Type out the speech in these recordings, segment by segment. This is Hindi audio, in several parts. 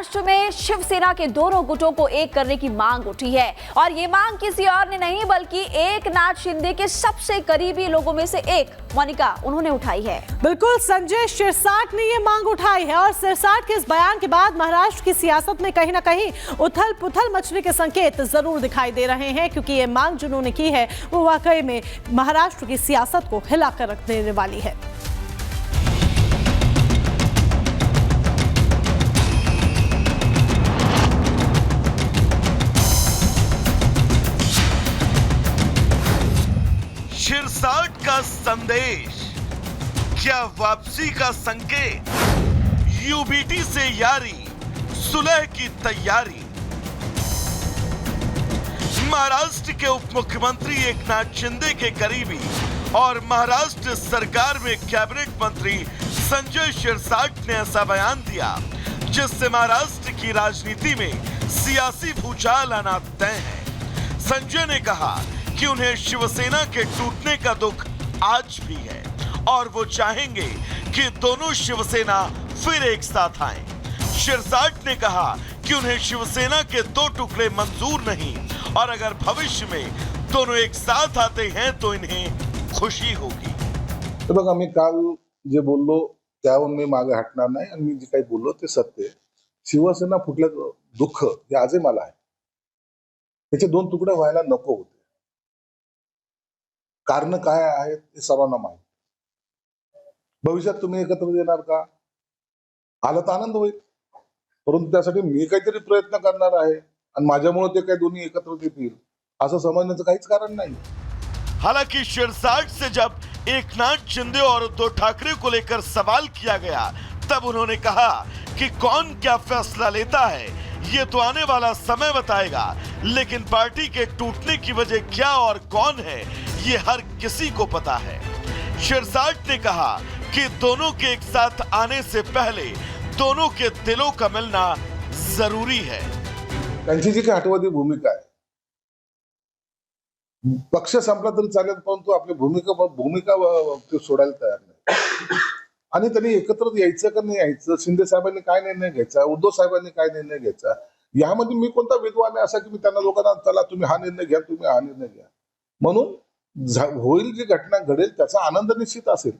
महाराष्ट्र में शिवसेना के दोनों गुटों को एक करने की मांग उठी है और ये मांग किसी और ने नहीं बल्कि एकनाथ शिंदे के सबसे करीबी लोगों में से एक मोनिका उन्होंने उठाई है। बिल्कुल, संजय शिरसाट ने ये मांग उठाई है और शिरसाट के इस बयान के बाद महाराष्ट्र की सियासत में कहीं ना कहीं उथल पुथल मचने के संकेत जरूर दिखाई दे रहे हैं, क्योंकि ये मांग जिन्होंने की है वो वाकई में महाराष्ट्र की सियासत को हिलाकर रख देने वाली है। शिरसाट का संदेश, क्या वापसी का संकेत? यूबीटी से यारी, सुलह की तैयारी। महाराष्ट्र के उप मुख्यमंत्री एकनाथ शिंदे के करीबी और महाराष्ट्र सरकार में कैबिनेट मंत्री संजय शिरसाट ने ऐसा बयान दिया जिससे महाराष्ट्र की राजनीति में सियासी भूचाल आना तय है। संजय ने कहा कि उन्हें शिवसेना के टूटने का दुख आज भी है और वो चाहेंगे कि दोनों शिवसेना फिर एक साथ आएं। शिरसाट ने कहा कि उन्हें शिवसेना के दो टुकड़े मंजूर नहीं और अगर भविष्य में दोनों एक साथ आते हैं तो इन्हें खुशी होगी। तर बघा, मी काल जे बोललो त्यावरून मी मागे हटणार नाही आणि मी जे काही बोललो ते सत्य आहे। शिवसेना फुटल्याचं दुःख हे आजही मला आहे। त्याचे दोन तुकडे व्हायला नको होते। कारण काय आहेत हे सर्वांना माहिती। भविष्यात तुम्ही एकत्र येणार का? आला तर आनंद होईल, परंतु त्यासाठी मी काहीतरी प्रयत्न करणार आहे आणि माझ्यामुळे ते काही दोन्ही एकत्र येतील असं समजण्याचं काहीच कारण नाही। हालांकि शिरसाट से जब एकनाथ शिंदे और उद्धव ठाकरे को लेकर सवाल किया गया तब उन्होंने कहा कि कौन क्या फैसला लेता है ये तो आने वाला समय बताएगा, लेकिन पार्टी के टूटने की वजह क्या और कौन है ये हर किसी को पता है। शिरसाट ने कहा कि दोनों के एक साथ आने से पहले दोनों के दिलों का मिलना जरूरी है। त्यांची जी काही हटवादी भूमिका आहे, पक्ष संपला तरी चालेल, परंतु आपली भूमिका ते सोडायला तयार नाही। आणि त्यांनी एकत्र यायचं का नाही यायचं, शिंदे साहेबांनी काय निर्णय घ्यायचा, उद्धव साहेबांनी काय निर्णय घ्यायचा, यामध्ये मी कोणता विद्वान आहे असा की मी त्यांना लोकांना चला तुम्ही हा निर्णय घ्या, तुम्ही हा निर्णय घ्या म्हणून होईल। जी घटना घडेल त्याचा आनंद निश्चित असेल,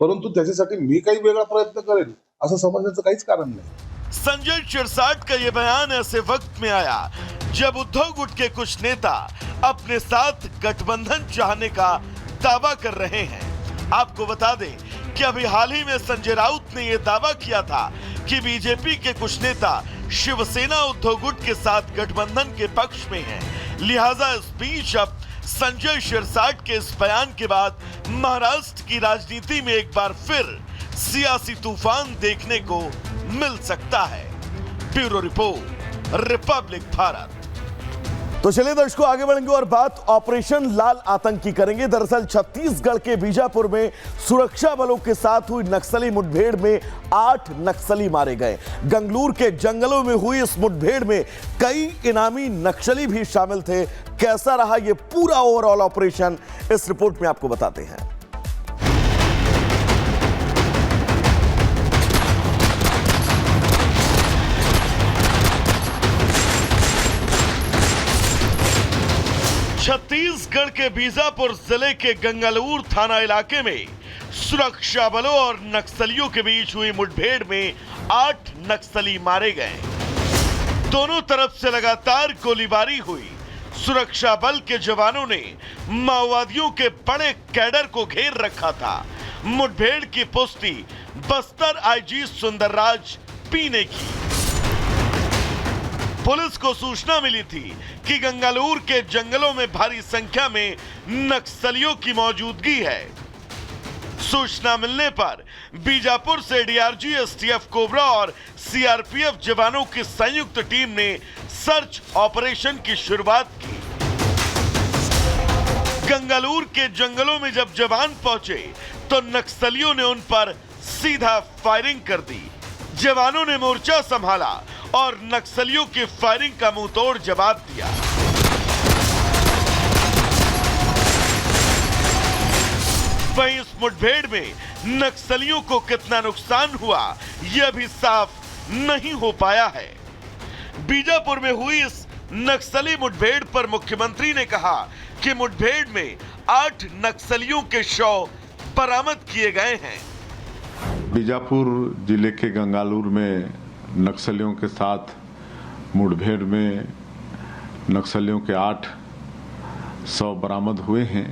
परंतु त्याच्यासाठी मी काही वेगळा प्रयत्न करेल असं समजण्याचं काहीच कारण नाही। संजय शिरसाट का ये बयान ऐसे वक्त में आया जब उद्धव गुट के कुछ नेता अपने साथ गठबंधन चाहने का दावा कर रहे हैं। आपको बता दें कि अभी हाल ही में संजय राउत ने यह दावा किया था कि बीजेपी के कुछ नेता शिवसेना उद्धव गुट के साथ गठबंधन के पक्ष में हैं। लिहाजा इस बीच अब संजय शिरसाट के इस बयान के बाद महाराष्ट्र की राजनीति में एक बार फिर सियासी तूफान देखने को मिल सकता है। Bureau report, Republic Bharat. तो चलिए दर्शकों, आगे बढ़ेंगे और बात ऑपरेशन लाल आतंक की करेंगे। दरअसल छत्तीसगढ़ के बीजापुर में सुरक्षा बलों के साथ हुई नक्सली मुठभेड़ में 8 नक्सली मारे गए। गंगलूर के जंगलों में हुई इस मुठभेड़ में कई इनामी नक्सली भी शामिल थे। कैसा रहा ये पूरा ओवरऑल ऑपरेशन, इस रिपोर्ट में आपको बताते हैं। छत्तीसगढ़ के बीजापुर जिले के गंगलूर थाना इलाके में सुरक्षा बलों और नक्सलियों के बीच हुई मुठभेड़ में 8 नक्सली मारे गए। दोनों तरफ से लगातार गोलीबारी हुई। सुरक्षा बल के जवानों ने माओवादियों के बड़े कैडर को घेर रखा था। मुठभेड़ की पुष्टि बस्तर आईजी सुंदरराज पी ने की। पुलिस को सूचना मिली थी कि गंगलूर के जंगलों में भारी संख्या में नक्सलियों की मौजूदगी है। सूचना मिलने पर बीजापुर से डीआरजी, एसटीएफ कोबरा और सीआरपीएफ जवानों की संयुक्त टीम ने सर्च ऑपरेशन की शुरुआत की। गंगलूर के जंगलों में जब जवान पहुंचे तो नक्सलियों ने उन पर सीधा फायरिंग कर दी। जवानों ने मोर्चा संभाला और नक्सलियों की फायरिंग का मुंहतोड़ जवाब दिया। वहीं इस मुठभेड़ में नक्सलियों को कितना नुकसान हुआ यह भी साफ नहीं हो पाया है। बीजापुर में हुई इस नक्सली मुठभेड़ पर मुख्यमंत्री ने कहा कि मुठभेड़ में 8 नक्सलियों के शव बरामद किए गए हैं। बीजापुर जिले के गंगालूर में नक्सलियों के साथ मुठभेड़ में नक्सलियों के 8 शव बरामद हुए हैं।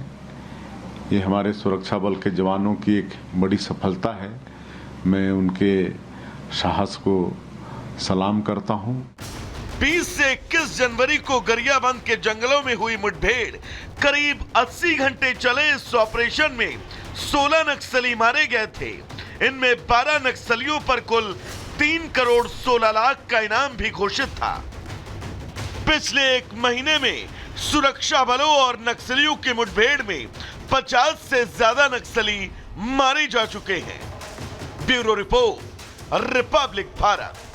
ये हमारे सुरक्षा बल के जवानों की एक बड़ी सफलता है। मैं उनके साहस को सलाम करता हूं। 20 से 21 जनवरी को गरियाबंद के जंगलों में हुई मुठभेड़, करीब 80 घंटे चले इस ऑपरेशन में 16 नक्सली मारे गए थे। इनमें 12 नक्सलियों पर कुल 3 करोड़ 16 लाख का इनाम भी घोषित था। पिछले एक महीने में सुरक्षा बलों और नक्सलियों की मुठभेड़ में 50 से ज्यादा नक्सली मारे जा चुके हैं। Bureau report, Republic Bharat.